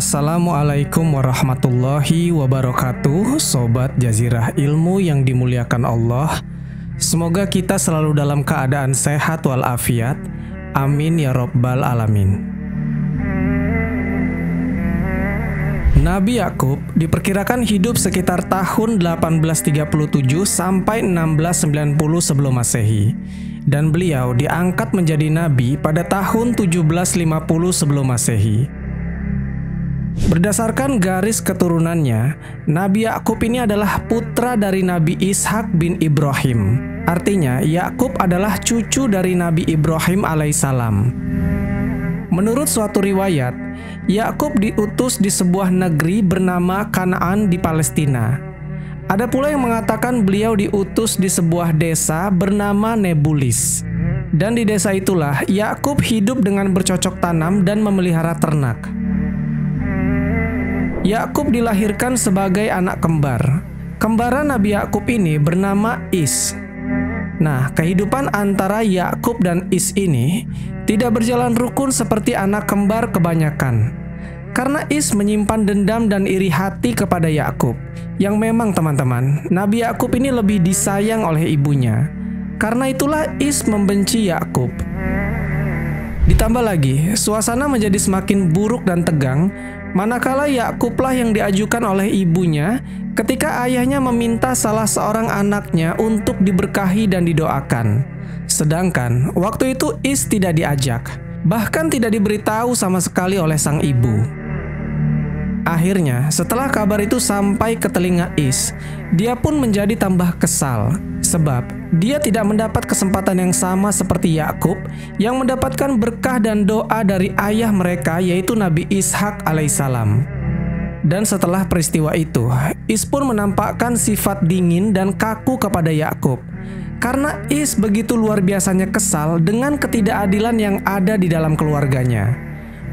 Assalamualaikum warahmatullahi wabarakatuh, Sobat Jazirah Ilmu yang dimuliakan Allah. Semoga kita selalu dalam keadaan sehat walafiat. Amin ya Rabbal Alamin. Nabi Yakub diperkirakan hidup sekitar tahun 1837 sampai 1690 sebelum Masehi. Dan beliau diangkat menjadi nabi pada tahun 1750 sebelum Masehi. Berdasarkan garis keturunannya, Nabi Yakub ini adalah putra dari Nabi Ishak bin Ibrahim. Artinya, Yakub adalah cucu dari Nabi Ibrahim alaihissalam. Menurut suatu riwayat, Yakub diutus di sebuah negeri bernama Kanaan di Palestina. Ada pula yang mengatakan beliau diutus di sebuah desa bernama Nebulis. Dan di desa itulah Yakub hidup dengan bercocok tanam dan memelihara ternak. Yakub dilahirkan sebagai anak kembar. Kembaran Nabi Yakub ini bernama Is. Nah, kehidupan antara Yakub dan Is ini tidak berjalan rukun seperti anak kembar kebanyakan. Karena Is menyimpan dendam dan iri hati kepada Yakub. Yang memang teman-teman, Nabi Yakub ini lebih disayang oleh ibunya. Karena itulah Is membenci Yakub. Ditambah lagi, suasana menjadi semakin buruk dan tegang manakala Yakublah yang diajukan oleh ibunya ketika ayahnya meminta salah seorang anaknya untuk diberkahi dan didoakan. Sedangkan waktu itu Is tidak diajak, bahkan tidak diberitahu sama sekali oleh sang ibu. Akhirnya, setelah kabar itu sampai ke telinga Is, dia pun menjadi tambah kesal. Sebab dia tidak mendapat kesempatan yang sama seperti Yakub yang mendapatkan berkah dan doa dari ayah mereka, yaitu Nabi Ishak alaihissalam. Dan setelah peristiwa itu, Is pun menampakkan sifat dingin dan kaku kepada Yakub. Karena Is begitu luar biasanya kesal dengan ketidakadilan yang ada di dalam keluarganya.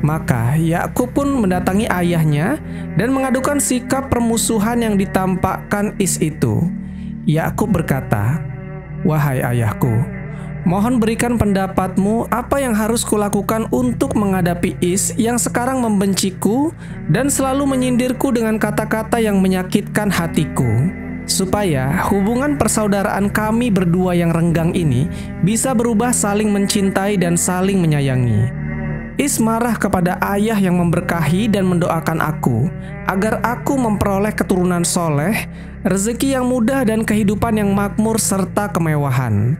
Maka Yakub pun mendatangi ayahnya dan mengadukan sikap permusuhan yang ditampakkan Is itu. Yakub berkata, "Wahai ayahku, mohon berikan pendapatmu apa yang harus kulakukan untuk menghadapi Is yang sekarang membenciku dan selalu menyindirku dengan kata-kata yang menyakitkan hatiku, supaya hubungan persaudaraan kami berdua yang renggang ini bisa berubah saling mencintai dan saling menyayangi." Is marah kepada ayah yang memberkahi dan mendoakan aku agar aku memperoleh keturunan soleh, rezeki yang mudah dan kehidupan yang makmur serta kemewahan.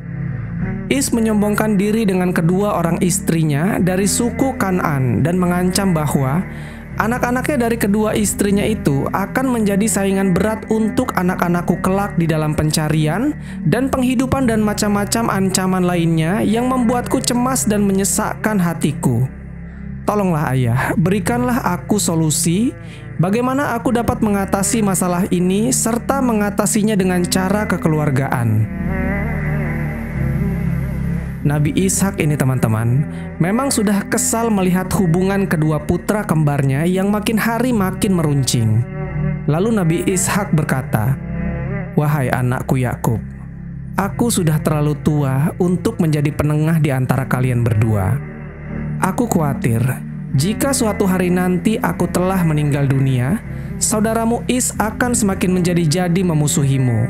Is menyombongkan diri dengan kedua orang istrinya dari suku Kanaan dan mengancam bahwa anak-anaknya dari kedua istrinya itu akan menjadi saingan berat untuk anak-anakku kelak di dalam pencarian dan penghidupan dan macam-macam ancaman lainnya yang membuatku cemas dan menyesakkan hatiku. Tolonglah ayah, berikanlah aku solusi bagaimana aku dapat mengatasi masalah ini serta mengatasinya dengan cara kekeluargaan. Nabi Ishak ini teman-teman, memang sudah kesal melihat hubungan kedua putra kembarnya yang makin hari makin meruncing. Lalu Nabi Ishak berkata, "Wahai anakku Yakub, aku sudah terlalu tua untuk menjadi penengah di antara kalian berdua. Aku khawatir, jika suatu hari nanti aku telah meninggal dunia, saudaramu Is akan semakin menjadi-jadi memusuhimu,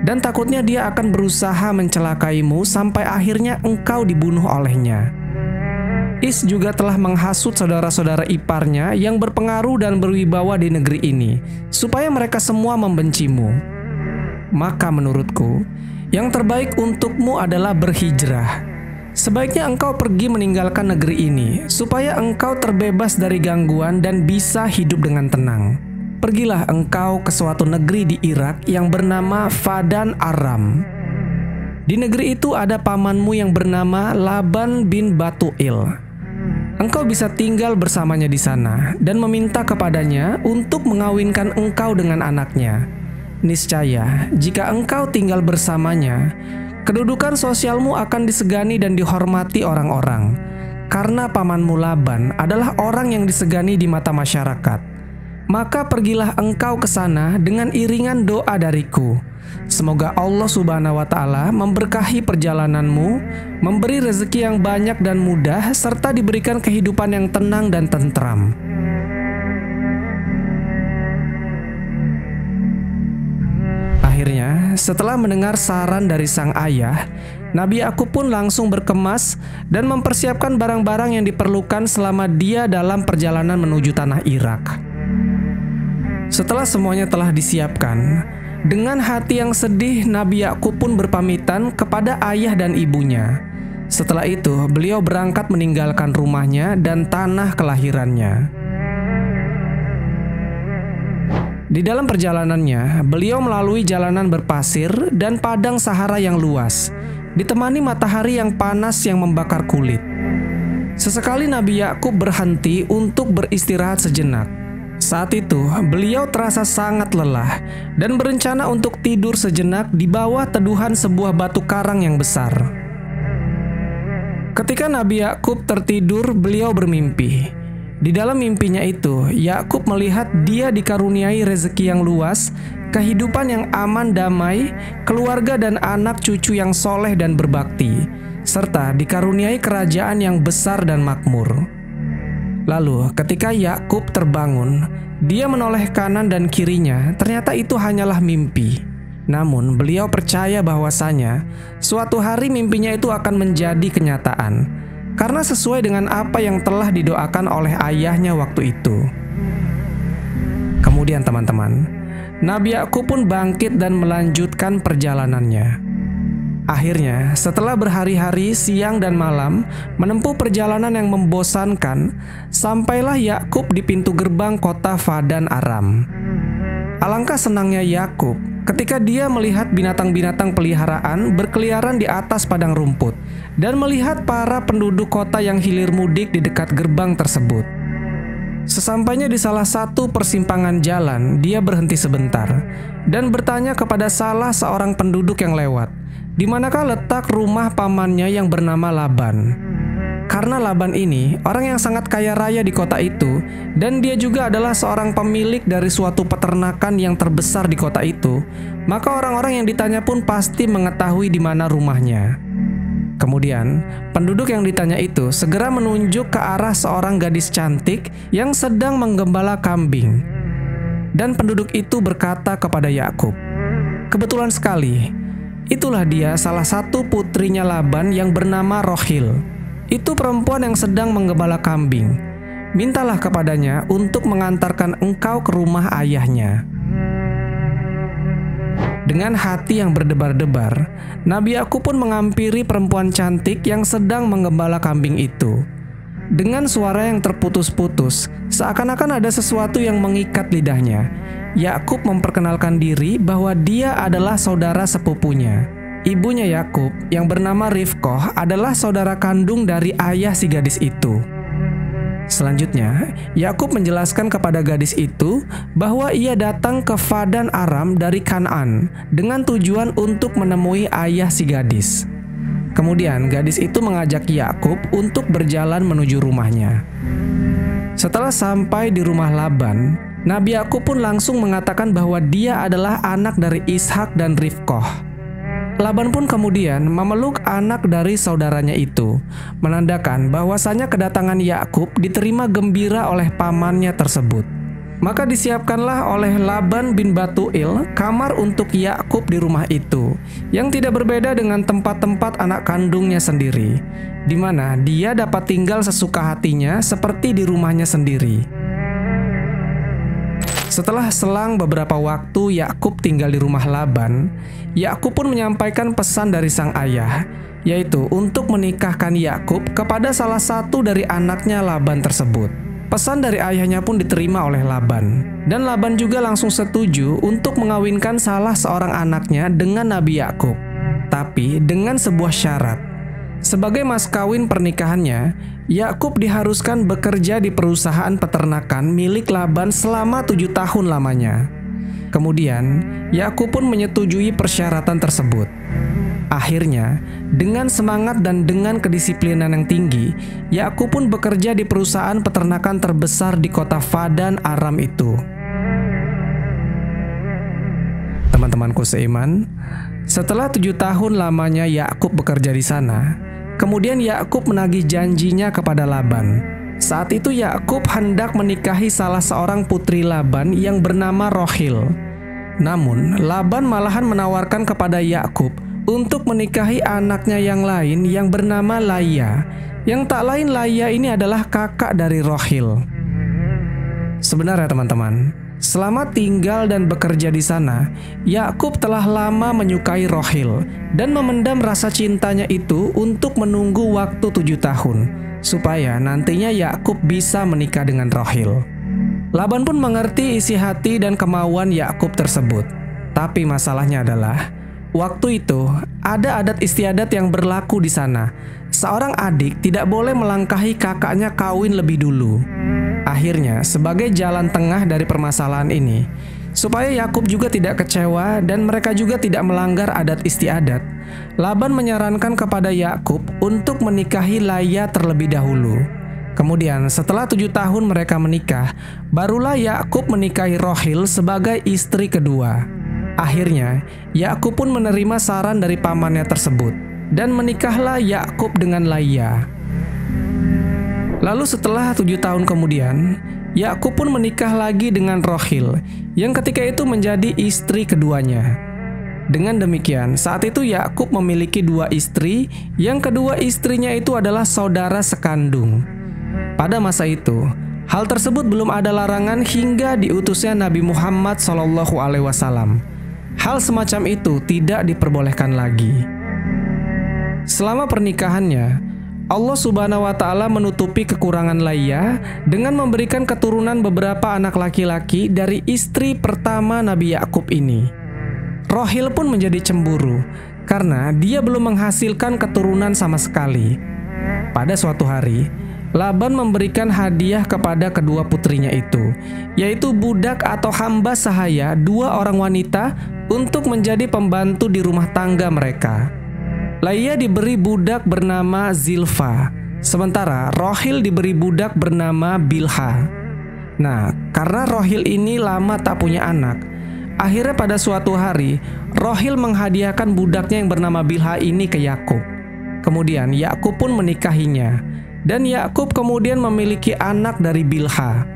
dan takutnya dia akan berusaha mencelakaimu sampai akhirnya engkau dibunuh olehnya. Is juga telah menghasut saudara-saudara iparnya yang berpengaruh dan berwibawa di negeri ini, supaya mereka semua membencimu. Maka menurutku, yang terbaik untukmu adalah berhijrah. Sebaiknya engkau pergi meninggalkan negeri ini, supaya engkau terbebas dari gangguan dan bisa hidup dengan tenang. Pergilah engkau ke suatu negeri di Irak yang bernama Fadan Aram. Di negeri itu ada pamanmu yang bernama Laban bin Batuil. Engkau bisa tinggal bersamanya di sana dan meminta kepadanya untuk mengawinkan engkau dengan anaknya. Niscaya, jika engkau tinggal bersamanya, kedudukan sosialmu akan disegani dan dihormati orang-orang, karena pamanmu Laban adalah orang yang disegani di mata masyarakat. Maka pergilah engkau ke sana dengan iringan doa dariku. Semoga Allah Subhanahu wa Ta'ala memberkahi perjalananmu, memberi rezeki yang banyak dan mudah, serta diberikan kehidupan yang tenang dan tentram." Akhirnya, setelah mendengar saran dari sang ayah, Nabi Yakub pun langsung berkemas dan mempersiapkan barang-barang yang diperlukan selama dia dalam perjalanan menuju tanah Irak. Setelah semuanya telah disiapkan, dengan hati yang sedih Nabi Yakub pun berpamitan kepada ayah dan ibunya. Setelah itu, beliau berangkat meninggalkan rumahnya dan tanah kelahirannya. Di dalam perjalanannya, beliau melalui jalanan berpasir dan padang Sahara yang luas, ditemani matahari yang panas yang membakar kulit. Sesekali Nabi Yakub berhenti untuk beristirahat sejenak. Saat itu, beliau terasa sangat lelah dan berencana untuk tidur sejenak di bawah teduhan sebuah batu karang yang besar. Ketika Nabi Yakub tertidur, beliau bermimpi. Di dalam mimpinya itu, Yakub melihat dia dikaruniai rezeki yang luas, kehidupan yang aman damai, keluarga dan anak cucu yang soleh dan berbakti, serta dikaruniai kerajaan yang besar dan makmur. Lalu ketika Yakub terbangun, dia menoleh kanan dan kirinya, ternyata itu hanyalah mimpi. Namun beliau percaya bahwasanya suatu hari mimpinya itu akan menjadi kenyataan, karena sesuai dengan apa yang telah didoakan oleh ayahnya waktu itu. Kemudian teman-teman, Nabi Yakub pun bangkit dan melanjutkan perjalanannya. Akhirnya, setelah berhari-hari siang dan malam menempuh perjalanan yang membosankan, sampailah Yakub di pintu gerbang kota Padan Aram. Alangkah senangnya Yakub ketika dia melihat binatang-binatang peliharaan berkeliaran di atas padang rumput dan melihat para penduduk kota yang hilir mudik di dekat gerbang tersebut. Sesampainya di salah satu persimpangan jalan, dia berhenti sebentar dan bertanya kepada salah seorang penduduk yang lewat, di manakah letak rumah pamannya yang bernama Laban. Karena Laban ini orang yang sangat kaya raya di kota itu, dan dia juga adalah seorang pemilik dari suatu peternakan yang terbesar di kota itu, maka orang-orang yang ditanya pun pasti mengetahui di mana rumahnya. Kemudian, penduduk yang ditanya itu segera menunjuk ke arah seorang gadis cantik yang sedang menggembala kambing. Dan penduduk itu berkata kepada Yakub, "Kebetulan sekali, itulah dia salah satu putrinya Laban yang bernama Rohil. Itu perempuan yang sedang menggembala kambing. Mintalah kepadanya untuk mengantarkan engkau ke rumah ayahnya." Dengan hati yang berdebar-debar, Nabi Yakub pun menghampiri perempuan cantik yang sedang menggembala kambing itu. Dengan suara yang terputus-putus, seakan-akan ada sesuatu yang mengikat lidahnya, Yakub memperkenalkan diri bahwa dia adalah saudara sepupunya. Ibunya Yakub yang bernama Rifqah adalah saudara kandung dari ayah si gadis itu. Selanjutnya, Yakub menjelaskan kepada gadis itu bahwa ia datang ke Padan Aram dari Kanaan dengan tujuan untuk menemui ayah si gadis. Kemudian gadis itu mengajak Yakub untuk berjalan menuju rumahnya. Setelah sampai di rumah Laban, Nabi Yakub pun langsung mengatakan bahwa dia adalah anak dari Ishak dan Rifqah. Laban pun kemudian memeluk anak dari saudaranya itu, menandakan bahwasanya kedatangan Yakub diterima gembira oleh pamannya tersebut. Maka disiapkanlah oleh Laban bin Batuil kamar untuk Yakub di rumah itu, yang tidak berbeda dengan tempat-tempat anak kandungnya sendiri, di mana dia dapat tinggal sesuka hatinya seperti di rumahnya sendiri. Setelah selang beberapa waktu Yakub tinggal di rumah Laban, Yakub pun menyampaikan pesan dari sang ayah, yaitu untuk menikahkan Yakub kepada salah satu dari anaknya Laban tersebut. Pesan dari ayahnya pun diterima oleh Laban, dan Laban juga langsung setuju untuk mengawinkan salah seorang anaknya dengan Nabi Yakub, tapi dengan sebuah syarat. Sebagai mas kawin pernikahannya, Yakub diharuskan bekerja di perusahaan peternakan milik Laban selama 7 tahun lamanya. Kemudian, Yakub pun menyetujui persyaratan tersebut. Akhirnya, dengan semangat dan dengan kedisiplinan yang tinggi, Yakub pun bekerja di perusahaan peternakan terbesar di kota Padan Aram itu. Teman-temanku seiman, setelah 7 tahun lamanya Yakub bekerja di sana, kemudian Yakub menagih janjinya kepada Laban. Saat itu Yakub hendak menikahi salah seorang putri Laban yang bernama Rohil. Namun, Laban malahan menawarkan kepada Yakub untuk menikahi anaknya yang lain yang bernama Laia. Yang tak lain Laia ini adalah kakak dari Rohil. Sebenarnya teman-teman, selama tinggal dan bekerja di sana, Yakub telah lama menyukai Rohil dan memendam rasa cintanya itu untuk menunggu waktu 7 tahun, supaya nantinya Yakub bisa menikah dengan Rohil. Laban pun mengerti isi hati dan kemauan Yakub tersebut. Tapi masalahnya adalah, waktu itu ada adat istiadat yang berlaku di sana. Seorang adik tidak boleh melangkahi kakaknya kawin lebih dulu. Akhirnya, sebagai jalan tengah dari permasalahan ini, supaya Yakub juga tidak kecewa dan mereka juga tidak melanggar adat istiadat, Laban menyarankan kepada Yakub untuk menikahi Laia terlebih dahulu. Kemudian, setelah 7 tahun mereka menikah, barulah Yakub menikahi Rohil sebagai istri kedua. Akhirnya, Yakub pun menerima saran dari pamannya tersebut, dan menikahlah Yakub dengan Laia. Lalu setelah 7 tahun kemudian, Yakub pun menikah lagi dengan Rohil, yang ketika itu menjadi istri keduanya. Dengan demikian, saat itu Yakub memiliki 2 istri, yang kedua istrinya itu adalah saudara sekandung. Pada masa itu, hal tersebut belum ada larangan hingga diutusnya Nabi Muhammad SAW. Hal semacam itu tidak diperbolehkan lagi. Selama pernikahannya, Allah Subhanahu wa Ta'ala menutupi kekurangan Laia dengan memberikan keturunan beberapa anak laki-laki dari istri pertama Nabi Yakub ini. Rohil pun menjadi cemburu karena dia belum menghasilkan keturunan sama sekali. Pada suatu hari, Laban memberikan hadiah kepada kedua putrinya itu, yaitu budak atau hamba sahaya 2 orang wanita untuk menjadi pembantu di rumah tangga mereka. Laia diberi budak bernama Zilfa, sementara Rohil diberi budak bernama Bilha. Nah, karena Rohil ini lama tak punya anak, akhirnya pada suatu hari, Rohil menghadiahkan budaknya yang bernama Bilha ini ke Yakub. Kemudian Yakub pun menikahinya, dan Yakub kemudian memiliki anak dari Bilha.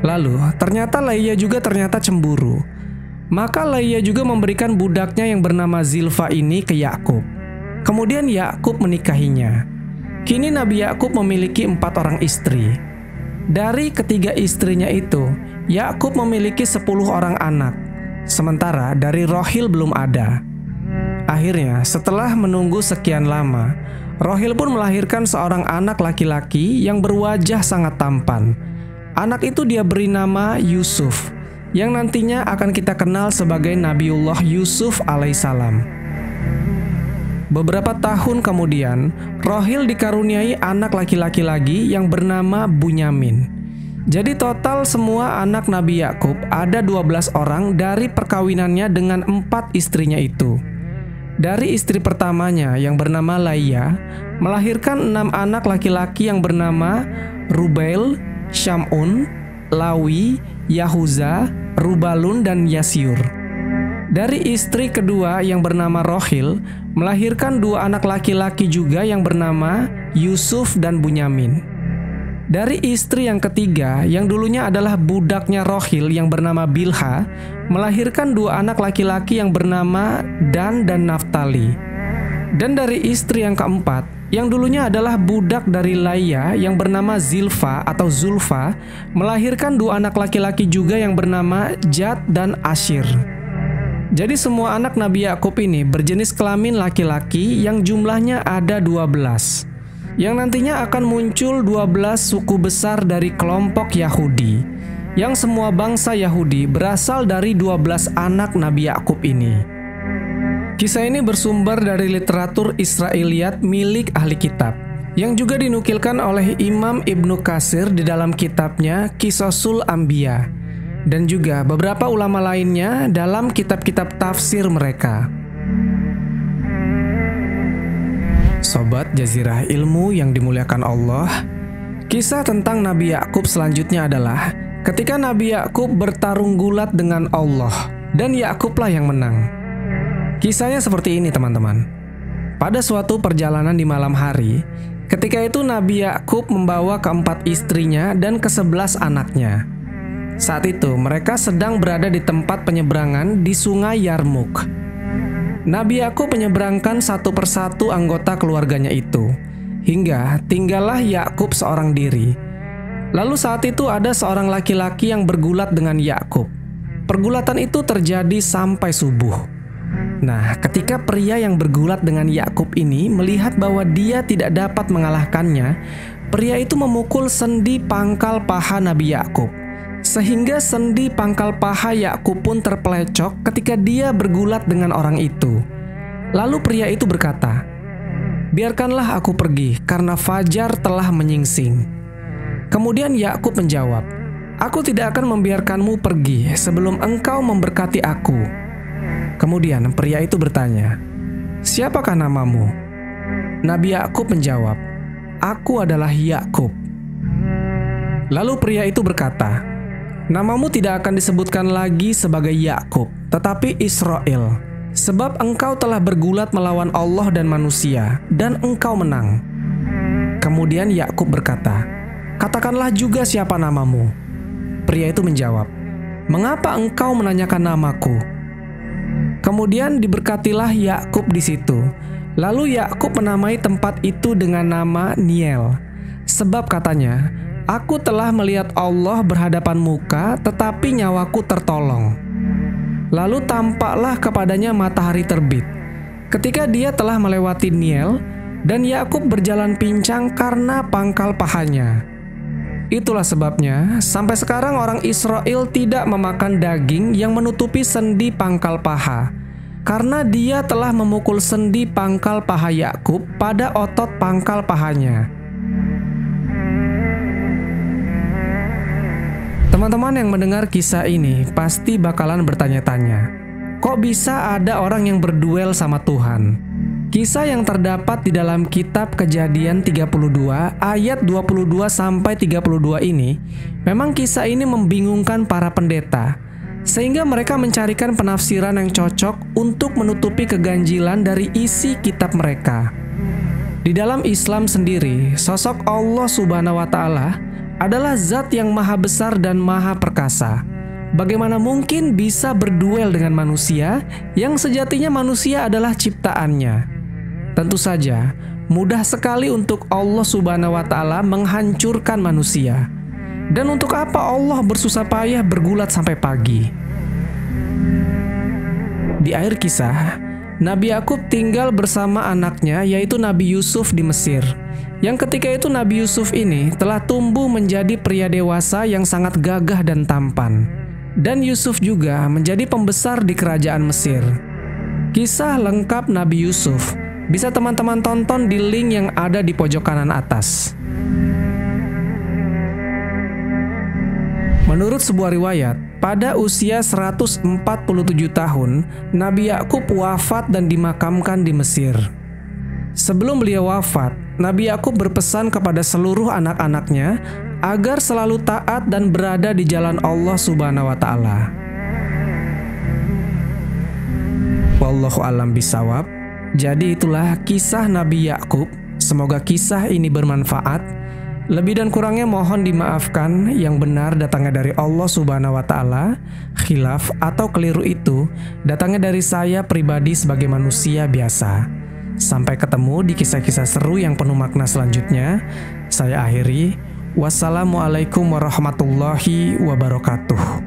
Lalu, ternyata Laia juga ternyata cemburu. Maka Laia juga memberikan budaknya yang bernama Zilfa ini ke Yakub. Kemudian Yakub menikahinya. Kini Nabi Yakub memiliki 4 orang istri. Dari ketiga istrinya itu, Yakub memiliki 10 orang anak. Sementara dari Rohil belum ada. Akhirnya, setelah menunggu sekian lama, Rohil pun melahirkan seorang anak laki-laki yang berwajah sangat tampan. Anak itu dia beri nama Yusuf, yang nantinya akan kita kenal sebagai Nabiullah Yusuf alaihissalam. Beberapa tahun kemudian, Rohil dikaruniai anak laki-laki lagi yang bernama Bunyamin. Jadi total semua anak Nabi Yakub ada 12 orang dari perkawinannya dengan 4 istrinya itu. Dari istri pertamanya yang bernama Laia, melahirkan 6 anak laki-laki yang bernama Rubail, Syamun, Lawi, Yahuza, Rubalun, dan Yasyur. Dari istri kedua yang bernama Rohil, melahirkan 2 anak laki-laki juga yang bernama Yusuf dan Bunyamin. Dari istri yang ketiga yang dulunya adalah budaknya Rohil yang bernama Bilha, melahirkan 2 anak laki-laki yang bernama Dan dan Naftali. Dan dari istri yang keempat yang dulunya adalah budak dari Laia yang bernama Zilfa atau Zulfa, melahirkan 2 anak laki-laki juga yang bernama Jad dan Ashir. Jadi semua anak Nabi Yakub ini berjenis kelamin laki-laki yang jumlahnya ada 12. Yang nantinya akan muncul 12 suku besar dari kelompok Yahudi. Yang semua bangsa Yahudi berasal dari 12 anak Nabi Yakub ini. Kisah ini bersumber dari literatur Israiliyat milik ahli kitab, yang juga dinukilkan oleh Imam Ibnu Katsir di dalam kitabnya Qisasul Anbiya, dan juga beberapa ulama lainnya dalam kitab-kitab tafsir mereka. Sobat Jazirah Ilmu yang dimuliakan Allah, kisah tentang Nabi Yakub selanjutnya adalah ketika Nabi Yakub bertarung gulat dengan Allah, dan Yakublah yang menang. Kisahnya seperti ini teman-teman. Pada suatu perjalanan di malam hari, ketika itu Nabi Yakub membawa ke-4 istrinya dan ke-11 anaknya. Saat itu mereka sedang berada di tempat penyeberangan di sungai Yarmuk. Nabi Yakub menyeberangkan satu persatu anggota keluarganya itu, hingga tinggallah Yakub seorang diri. Lalu saat itu ada seorang laki-laki yang bergulat dengan Yakub. Pergulatan itu terjadi sampai subuh. Nah, ketika pria yang bergulat dengan Yakub ini melihat bahwa dia tidak dapat mengalahkannya, pria itu memukul sendi pangkal paha Nabi Yakub, sehingga sendi pangkal paha Yakub pun terpelecok ketika dia bergulat dengan orang itu. Lalu pria itu berkata, "Biarkanlah aku pergi karena fajar telah menyingsing." Kemudian Yakub menjawab, "Aku tidak akan membiarkanmu pergi sebelum engkau memberkati aku." Kemudian pria itu bertanya, "Siapakah namamu?" Nabi Yakub menjawab, "Aku adalah Yakub." Lalu pria itu berkata, "Namamu tidak akan disebutkan lagi sebagai Yakub, tetapi Israel, sebab engkau telah bergulat melawan Allah dan manusia, dan engkau menang." Kemudian Yakub berkata, "Katakanlah juga siapa namamu." Pria itu menjawab, "Mengapa engkau menanyakan namaku?" Kemudian diberkatilah Yakub di situ. Lalu Yakub menamai tempat itu dengan nama Niel, sebab katanya, "Aku telah melihat Allah berhadapan muka, tetapi nyawaku tertolong." Lalu tampaklah kepadanya matahari terbit, ketika dia telah melewati Niel, dan Yakub berjalan pincang karena pangkal pahanya. Itulah sebabnya sampai sekarang orang Israel tidak memakan daging yang menutupi sendi pangkal paha, karena dia telah memukul sendi pangkal paha Yakub pada otot pangkal pahanya. Teman-teman yang mendengar kisah ini pasti bakalan bertanya-tanya, kok bisa ada orang yang berduel sama Tuhan? Kisah yang terdapat di dalam kitab Kejadian 32 ayat 22 sampai 32 ini, memang kisah ini membingungkan para pendeta, sehingga mereka mencarikan penafsiran yang cocok untuk menutupi keganjilan dari isi kitab mereka. Di dalam Islam sendiri, sosok Allah Subhanahu wa Ta'ala adalah zat yang maha besar dan maha perkasa. Bagaimana mungkin bisa berduel dengan manusia yang sejatinya manusia adalah ciptaannya? Tentu saja, mudah sekali untuk Allah Subhanahu wa Ta'ala menghancurkan manusia. Dan untuk apa Allah bersusah payah bergulat sampai pagi? Di akhir kisah, Nabi Yakub tinggal bersama anaknya, yaitu Nabi Yusuf di Mesir. Yang ketika itu Nabi Yusuf ini telah tumbuh menjadi pria dewasa yang sangat gagah dan tampan. Dan Yusuf juga menjadi pembesar di kerajaan Mesir. Kisah lengkap Nabi Yusuf bisa teman-teman tonton di link yang ada di pojok kanan atas. Menurut sebuah riwayat, pada usia 147 tahun, Nabi Yakub wafat dan dimakamkan di Mesir. Sebelum beliau wafat, Nabi Yakub berpesan kepada seluruh anak-anaknya agar selalu taat dan berada di jalan Allah Subhanahu wa Ta'ala. Wallahu a'lam bishawab. Jadi itulah kisah Nabi Yakub. Semoga kisah ini bermanfaat. Lebih dan kurangnya mohon dimaafkan. Yang benar datangnya dari Allah Subhanahu wa Ta'ala. Khilaf atau keliru itu datangnya dari saya pribadi sebagai manusia biasa. Sampai ketemu di kisah-kisah seru yang penuh makna selanjutnya. Saya akhiri. Wassalamualaikum warahmatullahi wabarakatuh.